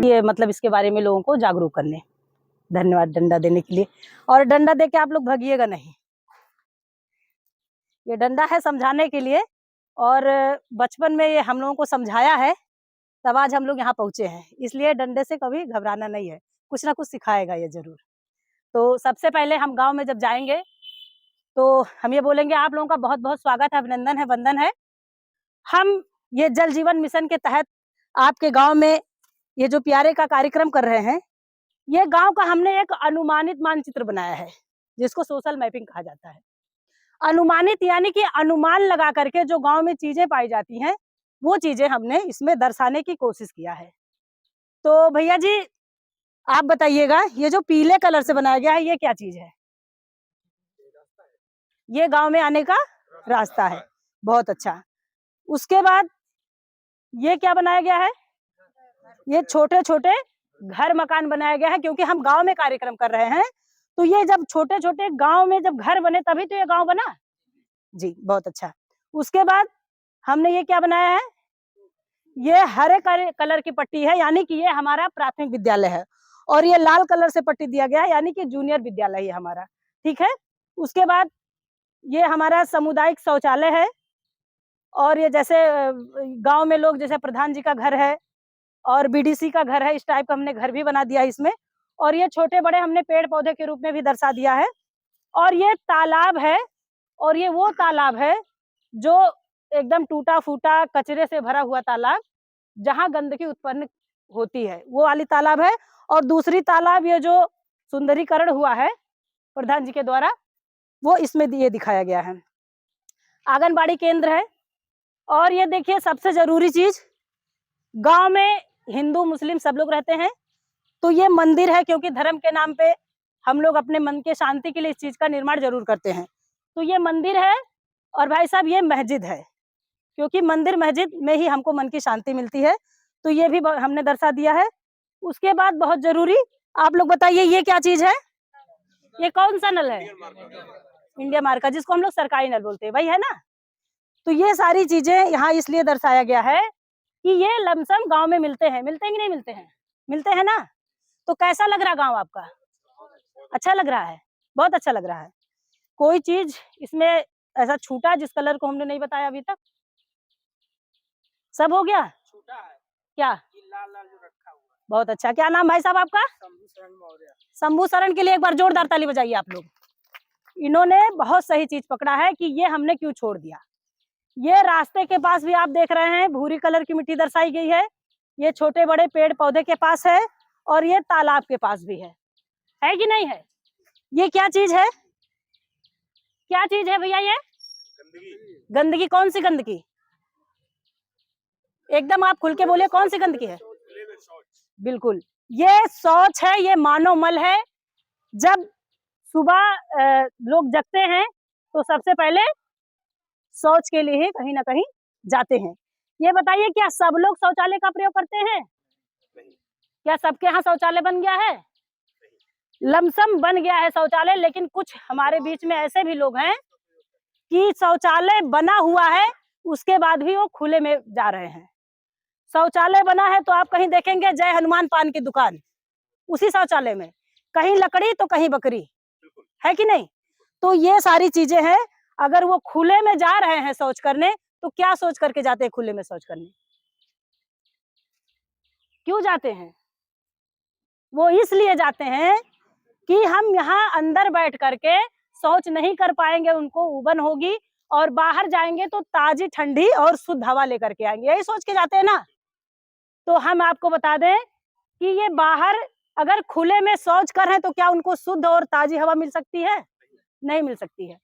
ये मतलब इसके बारे में लोगों को जागरूक करने। धन्यवाद डंडा देने के लिए। और डंडा दे के आप लोग भागिएगा नहीं, ये डंडा है समझाने के लिए, और बचपन में ये हम लोगों को समझाया है, तब आज हम लोग यहाँ पहुंचे हैं। इसलिए डंडे से कभी घबराना नहीं है, कुछ ना कुछ सिखाएगा ये जरूर। तो सबसे पहले हम गांव में जब जाएंगे तो हम ये बोलेंगे, आप लोगों का बहुत बहुत स्वागत है, अभिनंदन है, वंदन है। हम ये जल जीवन मिशन के तहत आपके गांव में ये जो प्यारे का कार्यक्रम कर रहे हैं, ये गांव का हमने एक अनुमानित मानचित्र बनाया है, जिसको सोशल मैपिंग कहा जाता है। अनुमानित यानी कि अनुमान लगा करके जो गांव में चीजें पाई जाती हैं, वो चीजें हमने इसमें दर्शाने की कोशिश किया है। तो भैया जी आप बताइएगा, ये जो पीले कलर से बनाया गया है ये क्या चीज है? ये गांव में आने का रास्ता है। बहुत अच्छा। उसके बाद ये क्या बनाया गया है? ये छोटे छोटे घर मकान बनाया गया है, क्योंकि हम गांव में कार्यक्रम कर रहे हैं। तो ये जब छोटे छोटे गांव में जब घर बने तभी तो ये गांव बना जी। बहुत अच्छा। उसके बाद हमने ये क्या बनाया है? ये हरे कलर की पट्टी है, यानी कि ये हमारा प्राथमिक विद्यालय है। और ये लाल कलर से पट्टी दिया गया है, यानी कि जूनियर विद्यालय है हमारा। ठीक है। उसके बाद ये हमारा सामुदायिक शौचालय है। और ये जैसे गांव में लोग, जैसे प्रधान जी का घर है और बीडीसी का घर है, इस टाइप का हमने घर भी बना दिया इसमें। और ये छोटे बड़े हमने पेड़ पौधे के रूप में भी दर्शा दिया है। और ये तालाब है, और ये वो तालाब है जो एकदम टूटा फूटा कचरे से भरा हुआ तालाब, जहां गंदगी उत्पन्न होती है, वो वाली तालाब है। और दूसरी तालाब ये जो सुंदरीकरण हुआ है प्रधान जी के द्वारा, वो इसमें ये दिखाया गया है। आंगनबाड़ी केंद्र है। और ये देखिए सबसे जरूरी चीज, गांव में हिंदू मुस्लिम सब लोग रहते हैं, तो ये मंदिर है, क्योंकि धर्म के नाम पे हम लोग अपने मन के शांति के लिए इस चीज का निर्माण जरूर करते हैं। तो ये मंदिर है। और भाई साहब ये मस्जिद है, क्योंकि मंदिर मस्जिद में ही हमको मन की शांति मिलती है। तो ये भी हमने दर्शा दिया है। उसके बाद बहुत जरूरी, आप लोग बताइए ये क्या चीज है? ये कौन सा नल है? इंडिया मार्का, जिसको हम लोग सरकारी नल बोलते हैं, वही है ना? तो ये सारी चीजें यहाँ इसलिए दर्शाया गया है कि ये लमसम गांव में मिलते हैं। मिलते हैं कि नहीं मिलते हैं? मिलते हैं ना? तो कैसा लग रहा गांव आपका? अच्छा लग रहा है? बहुत अच्छा लग रहा है। कोई चीज इसमें ऐसा छूटा जिस कलर को हमने नहीं बताया अभी तक? सब हो गया? छूटा है क्या? लाल लाल जो रखा हुआ है। बहुत अच्छा। क्या नाम भाई साहब आपका? शंभू शरण के लिए एक बार जोरदार ताली बजाइए आप लोग। इन्होंने बहुत सही चीज पकड़ा है कि ये हमने क्यों छोड़ दिया। ये रास्ते के पास भी आप देख रहे हैं भूरी कलर की मिट्टी दर्शाई गई है। ये छोटे बड़े पेड़ पौधे के पास है, और ये तालाब के पास भी है कि नहीं है? ये क्या चीज है? क्या चीज है भैया ये? गंदगी। गंदगी कौन सी गंदगी? एकदम आप खुल के बोलिए, कौन सी गंदगी है? बिल्कुल, ये शौच है, ये मानव मल है। जब सुबह लोग जगते हैं तो सबसे पहले शौच के लिए ही कहीं ना कहीं जाते हैं। ये बताइए, क्या सब लोग शौचालय का प्रयोग करते हैं? क्या सबके यहाँ शौचालय बन गया है? लमसम बन गया है शौचालय, लेकिन कुछ हमारे बीच में ऐसे भी लोग हैं कि शौचालय बना हुआ है, उसके बाद भी वो खुले में जा रहे हैं। शौचालय बना है तो आप कहीं देखेंगे जय हनुमान पान की दुकान, उसी शौचालय में कहीं लकड़ी तो कहीं बकरी, है कि नहीं? तो ये सारी चीजें हैं। अगर वो खुले में जा रहे हैं शौच करने, तो क्या सोच करके जाते हैं खुले में शौच करने? क्यों जाते हैं? वो इसलिए जाते हैं कि हम यहाँ अंदर बैठ करके शौच नहीं कर पाएंगे, उनको उबन होगी, और बाहर जाएंगे तो ताजी ठंडी और शुद्ध हवा लेकर के आएंगे, यही सोच के जाते हैं ना। तो हम आपको बता दें कि ये बाहर अगर खुले में शौच कर रहे हैं तो क्या उनको शुद्ध और ताजी हवा मिल सकती है? नहीं मिल सकती है।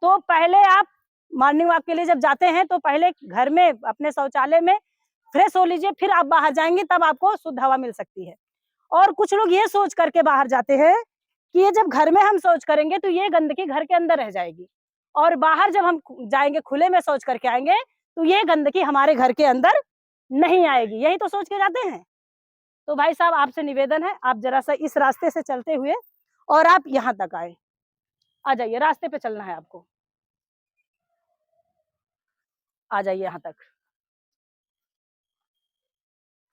तो पहले आप मॉर्निंग वॉक के लिए जब जाते हैं तो पहले घर में अपने शौचालय में फ्रेश हो लीजिए, फिर आप बाहर जाएंगे तब आपको शुद्ध हवा मिल सकती है। और कुछ लोग ये सोच करके बाहर जाते हैं कि ये जब घर में हम शौच करेंगे तो ये गंदगी घर के अंदर रह जाएगी, और बाहर जब हम जाएंगे खुले में शौच करके आएंगे तो ये गंदगी हमारे घर के अंदर नहीं आएगी, यही तो सोच के जाते हैं। तो भाई साहब आपसे निवेदन है, आप जरा सा इस रास्ते से चलते हुए और आप यहाँ तक आए, आ जाइए, रास्ते पे चलना है आपको, आ जाइए यहाँ तक।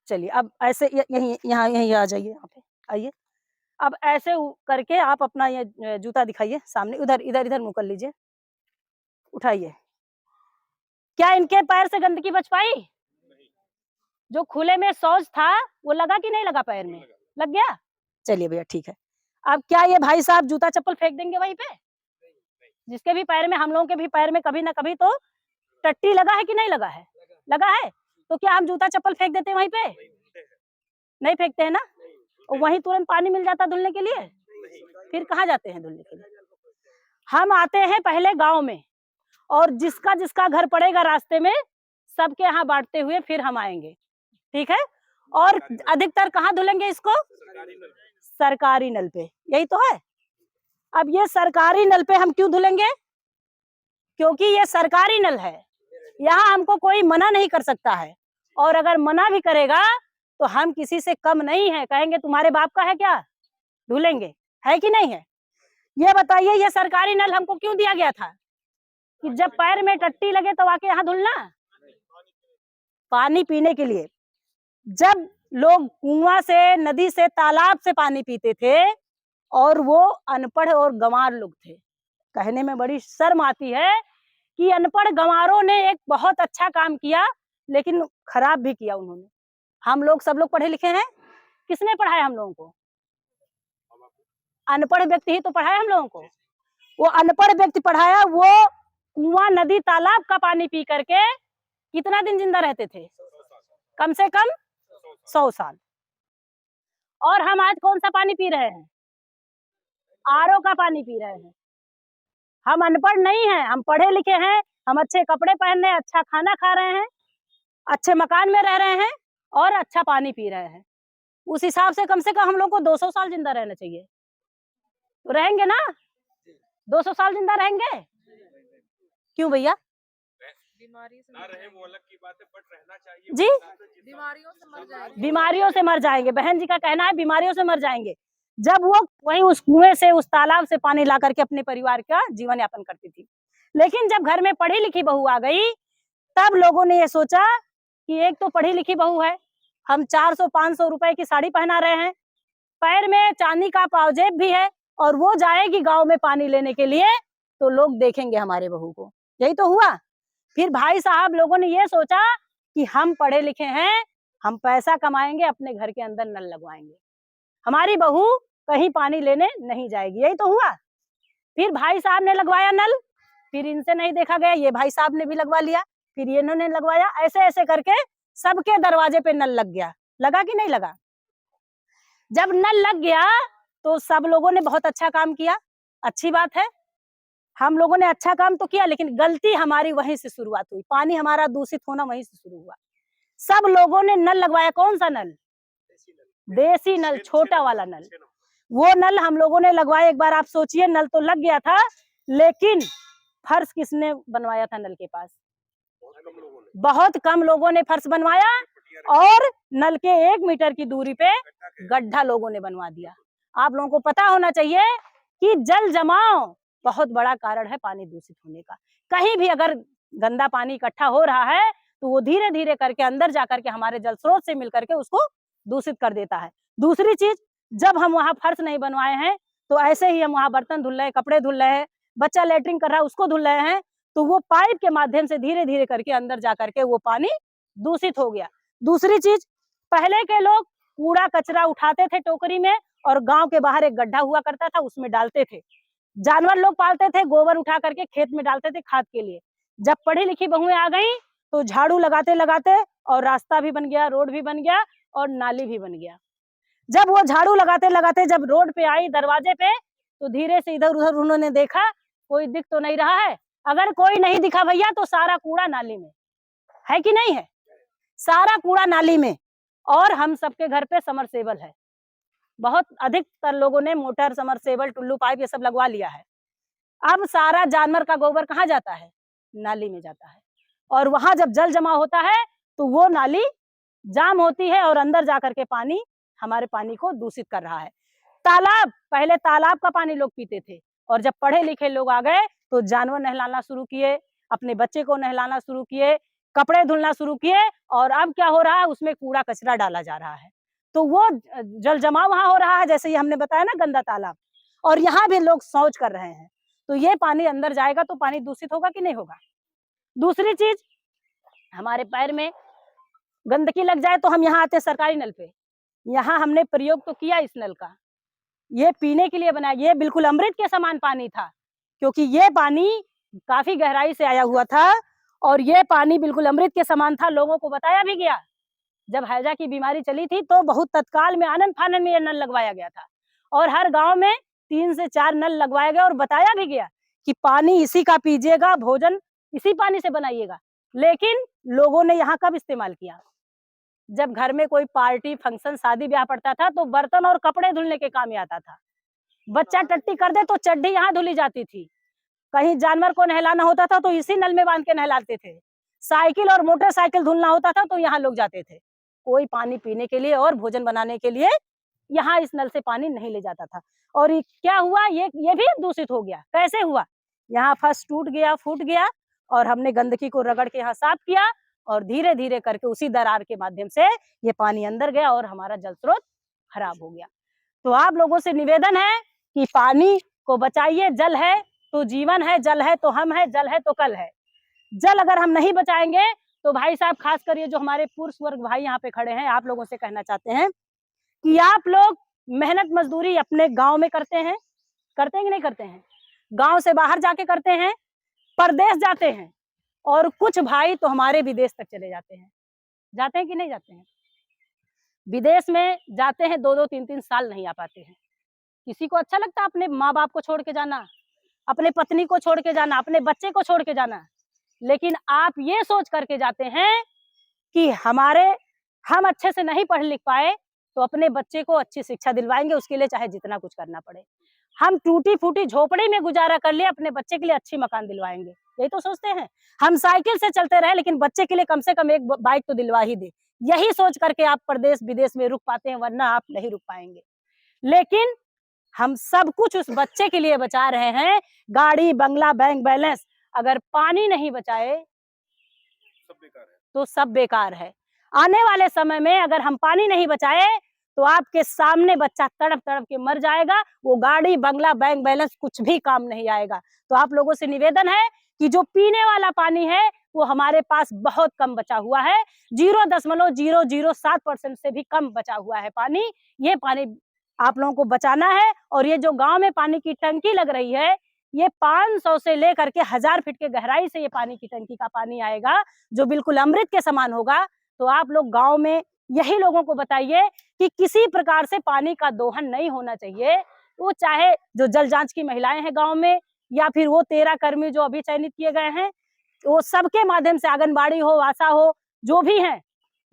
चलिए अब ऐसे यहीं यहाँ यहीं आ जाइए, यहाँ पे आइए। अब ऐसे करके आप अपना ये जूता दिखाइए सामने, उधर इधर इधर मुँह कर लीजिए, उठाइए। क्या इनके पैर से गंदगी बच पाई? जो खुले में शौच था वो लगा कि नहीं लगा पैर में? लग गया? चलिए भैया ठीक है। अब क्या ये भाई साहब जूता चप्पल फेंक देंगे वहीं पे? जिसके भी पैर में, हम लोगों के भी पैर में कभी ना कभी तो टट्टी लगा है कि नहीं लगा है? लगा है। तो क्या हम जूता चप्पल फेंक देते हैं वहीं पे? नहीं फेंकते हैं ना? और वहीं तुरंत पानी मिल जाता धुलने के लिए? फिर कहाँ जाते हैं धुलने के लिए? हम आते हैं पहले गाँव में, और जिसका जिसका घर पड़ेगा रास्ते में सबके यहाँ बांटते हुए फिर हम आएंगे, ठीक है? और अधिकतर कहाँ धुलेंगे इसको? सरकारी नल पे, यही तो है। अब ये सरकारी नल पे हम क्यों धुलेंगे? क्योंकि ये सरकारी नल है, यहाँ हमको कोई मना नहीं कर सकता है, और अगर मना भी करेगा तो हम किसी से कम नहीं है, कहेंगे तुम्हारे बाप का है क्या, धुलेंगे, है कि नहीं है? ये बताइए, ये सरकारी नल हमको क्यों दिया गया था? कि जब पैर में टट्टी लगे तो आके यहाँ धुलना? पानी पीने के लिए। जब लोग कुआं से, नदी से, तालाब से पानी पीते थे, और वो अनपढ़ और गंवार लोग थे। कहने में बड़ी शर्म आती है कि अनपढ़ गंवारों ने एक बहुत अच्छा काम किया, लेकिन खराब भी किया उन्होंने। हम लोग सब लोग पढ़े लिखे हैं, किसने पढ़ाया हम लोगों को? अनपढ़ व्यक्ति ही तो पढ़ाया हम लोगों को। वो अनपढ़ व्यक्ति पढ़ाया, वो कुआं, नदी, तालाब का पानी पी करके कितना दिन जिंदा रहते थे? कम से कम 100 साल। और हम आज कौन सा पानी पी रहे हैं? आरओ का पानी पी रहे हैं। हम अनपढ़ नहीं हैं, हम पढ़े लिखे हैं, हम अच्छे कपड़े पहन रहे हैं, अच्छा खाना खा रहे हैं, अच्छे मकान में रह रहे हैं, और अच्छा पानी पी रहे हैं। उस हिसाब से कम हम लोग को 200 साल जिंदा रहना चाहिए। तो रहेंगे ना? 200 साल जिंदा रहेंगे? क्यों भैया? बीमारी से ना रहे वो अलग की बात है, बट रहना चाहिए जी, बीमारियों से मर जाएंगे। बीमारियों से मर जाएंगे। बहन जी का कहना है बीमारियों से मर जाएंगे। जब वो वहीं उस कुएं से, उस तालाब से पानी ला करके अपने परिवार का जीवन यापन करती थी। लेकिन जब घर में पढ़ी लिखी बहू आ गई, तब लोगों ने ये सोचा कि एक तो पढ़ी लिखी बहू है, हम 400-500 रुपए की साड़ी पहना रहे हैं, पैर में चांदी का पावजेब भी है, और वो जाएगी गांव में पानी लेने के लिए, तो लोग देखेंगे हमारे बहू को। यही तो हुआ। फिर भाई साहब लोगों ने ये सोचा कि हम पढ़े लिखे हैं, हम पैसा कमाएंगे, अपने घर के अंदर नल लगवाएंगे, हमारी बहू कहीं पानी लेने नहीं जाएगी। यही तो हुआ। फिर भाई साहब ने लगवाया नल, फिर इनसे नहीं देखा गया, ये भाई साहब ने भी लगवा लिया, फिर ये इन्होंने लगवाया, ऐसे ऐसे करके सबके दरवाजे पे नल लग गया। लगा कि नहीं लगा? जब नल लग गया तो सब लोगों ने बहुत अच्छा काम किया, अच्छी बात है। हम लोगों ने अच्छा काम तो किया, लेकिन गलती हमारी वहीं से शुरुआत हुई। पानी हमारा दूषित होना वहीं से शुरू हुआ। सब लोगों ने नल लगवाया। कौन सा नल? देसी नल, छोटा वाला नल। वो नल हम लोगों ने लगवाया। एक बार आप सोचिए, नल तो लग गया था, लेकिन फर्श किसने बनवाया था नल के पास? बहुत कम लोगों ने फर्श बनवाया, और नल के 1 मीटर की दूरी पे गड्ढा लोगों ने बनवा दिया। आप लोगों को पता होना चाहिए कि जल जमाव बहुत बड़ा कारण है पानी दूषित होने का। कहीं भी अगर गंदा पानी इकट्ठा हो रहा है, तो वो धीरे धीरे करके अंदर जाकर के हमारे जल स्रोत से मिल करके उसको दूषित कर देता है। दूसरी चीज, जब हम वहाँ फर्श नहीं बनवाए हैं, तो ऐसे ही हम वहाँ बर्तन धुल रहे हैं, कपड़े धुल रहे हैं, बच्चा लेटरिन कर रहा है उसको धुल रहे हैं, तो वो पाइप के माध्यम से धीरे धीरे करके अंदर जा करके वो पानी दूषित हो गया। दूसरी चीज, पहले के लोग कूड़ा कचरा उठाते थे टोकरी में, और गांव के बाहर एक गड्ढा हुआ करता था, उसमें डालते थे। जानवर लोग पालते थे, गोबर उठा करके खेत में डालते थे खाद के लिए। जब पढ़ी लिखी बहुएं आ गई, तो झाड़ू लगाते लगाते, और रास्ता भी बन गया, रोड भी बन गया, और नाली भी बन गया। जब वो झाड़ू लगाते लगाते जब रोड पे आई, दरवाजे पे, तो धीरे से इधर उधर उन्होंने देखा, कोई दिख तो नहीं रहा है। अगर कोई नहीं दिखा भैया, तो सारा कूड़ा नाली में है कि नहीं है? सारा कूड़ा नाली में। और हम सबके घर पे समरसेबल है, बहुत अधिकतर लोगों ने मोटर, समरसेबल, टुल्लू पाइप ये सब लगवा लिया है। अब सारा जानवर का गोबर कहाँ जाता है? नाली में जाता है। और वहां जब जल जमा होता है, तो वो नाली जाम होती है, और अंदर जाकर के पानी हमारे पानी को दूषित कर रहा है। तालाब, पहले तालाब का पानी लोग पीते थे, और जब पढ़े लिखे लोग आ गए, तो जानवर नहलाना शुरू किए, अपने बच्चे को नहलाना शुरू किए, कपड़े धुलना शुरू किए, और अब क्या हो रहा है, उसमें कूड़ा कचरा डाला जा रहा है, तो वो जल जमाव वहां हो रहा है, जैसे ये हमने बताया ना गंदा तालाब, और यहाँ भी लोग शौच कर रहे हैं, तो ये पानी अंदर जाएगा तो पानी दूषित होगा कि नहीं होगा। दूसरी चीज, हमारे पैर में गंदगी लग जाए तो हम यहाँ आते सरकारी नल पे, यहाँ हमने प्रयोग तो किया इस नल का, ये पीने के लिए बनाया, ये बिल्कुल अमृत के समान पानी था, क्योंकि ये पानी काफी गहराई से आया हुआ था, और ये पानी बिल्कुल अमृत के समान था। लोगों को बताया भी गया, जब हैजा की बीमारी चली थी तो बहुत तत्काल में आनंद फानन में ये नल लगवाया गया था, और हर गांव में 3 से 4 नल लगवाया गया, और बताया भी गया कि पानी इसी का पीजिएगा, भोजन इसी पानी से बनाइएगा। लेकिन लोगों ने यहाँ कब इस्तेमाल किया, जब घर में कोई पार्टी फंक्शन शादी ब्याह पड़ता था तो बर्तन और कपड़े धुलने के काम में आता था। बच्चा टट्टी कर दे तो चड्डी यहाँ धुली जाती थी, कहीं जानवर को नहलाना होता था तो इसी नल में बांध के नहलाते थे, साइकिल और मोटरसाइकिल धुलना होता था तो यहाँ लोग जाते थे। कोई पानी पीने के लिए और भोजन बनाने के लिए यहाँ इस नल से पानी नहीं ले जाता था। और क्या हुआ, ये भी दूषित हो गया। कैसे हुआ, यहाँ फर्श टूट गया, फूट गया, और हमने गंदगी को रगड़ के यहाँ साफ किया, और धीरे धीरे करके उसी दरार के माध्यम से ये पानी अंदर गया और हमारा जल स्रोत खराब हो गया। तो आप लोगों से निवेदन है कि पानी को बचाइए, जल है तो जीवन है, जल है तो हम है, जल है तो कल है। जल अगर हम नहीं बचाएंगे तो भाई साहब, खासकर ये जो हमारे पुरुष वर्ग भाई यहाँ पे खड़े हैं, आप लोगों से कहना चाहते हैं कि आप लोग मेहनत मजदूरी अपने गांव में करते हैं कि नहीं करते हैं, गांव से बाहर जाके करते हैं, परदेश जाते हैं, और कुछ भाई तो हमारे विदेश तक चले जाते हैं। जाते हैं कि नहीं जाते हैं, विदेश में जाते हैं, 2-2 3-3 साल नहीं आ पाते हैं। किसी को अच्छा लगता है अपने माँ बाप को छोड़ के जाना, अपने पत्नी को छोड़ के जाना, अपने बच्चे को छोड़ के जाना, लेकिन आप ये सोच करके जाते हैं कि हम अच्छे से नहीं पढ़ लिख पाए तो अपने बच्चे को अच्छी शिक्षा दिलवाएंगे, उसके लिए चाहे जितना कुछ करना पड़े। हम टूटी फूटी झोपड़ी में गुजारा कर ले, अपने बच्चे के लिए अच्छी मकान दिलवाएंगे, यही तो सोचते हैं। हम साइकिल से चलते रहे लेकिन बच्चे के लिए कम से कम एक बाइक तो दिलवा ही दे, यही सोच करके आप प्रदेश विदेश में रुक पाते हैं, वरना आप नहीं रुक पाएंगे। लेकिन हम सब कुछ उस बच्चे के लिए बचा रहे हैं, गाड़ी बंगला बैंक बैलेंस, अगर पानी नहीं बचाए तो सब बेकार है। आने वाले समय में अगर हम पानी नहीं बचाए तो आपके सामने बच्चा तड़प तड़प के मर जाएगा, वो गाड़ी बंगला बैंक बैलेंस कुछ भी काम नहीं आएगा। तो आप लोगों से निवेदन है कि जो पीने वाला पानी है वो हमारे पास बहुत कम बचा हुआ है, 0.007% से भी कम बचा हुआ है पानी। ये पानी आप लोगों को बचाना है, और ये जो गांव में पानी की टंकी लग रही है, ये 500 से लेकर के 1000 फीट के गहराई से ये पानी की टंकी का पानी आएगा, जो बिल्कुल अमृत के समान होगा। तो आप लोग गांव में यही लोगों को बताइए कि किसी प्रकार से पानी का दोहन नहीं होना चाहिए। वो चाहे जो जल जांच की महिलाएं हैं गांव में, या फिर वो 13 कर्मी जो अभी चयनित किए गए हैं, वो सबके माध्यम से, आंगनबाड़ी हो, आशा हो, जो भी है,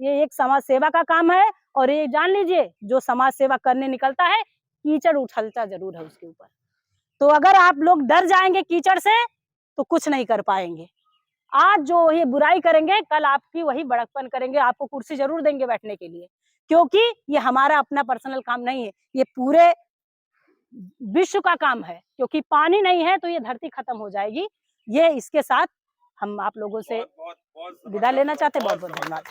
ये एक समाज सेवा का काम है। और ये जान लीजिए, जो समाज सेवा करने निकलता है, कीचड़ उछलता जरूर है उसके ऊपर। तो अगर आप लोग डर जाएंगे कीचड़ से तो कुछ नहीं कर पाएंगे। आज जो ये बुराई करेंगे, कल आपकी वही बड़कपन करेंगे, आपको कुर्सी जरूर देंगे बैठने के लिए, क्योंकि ये हमारा अपना पर्सनल काम नहीं है, ये पूरे विश्व का काम है। क्योंकि पानी नहीं है तो ये धरती खत्म हो जाएगी। ये इसके साथ हम आप लोगों से विदा लेना चाहते हैं। बहुत बहुत धन्यवाद।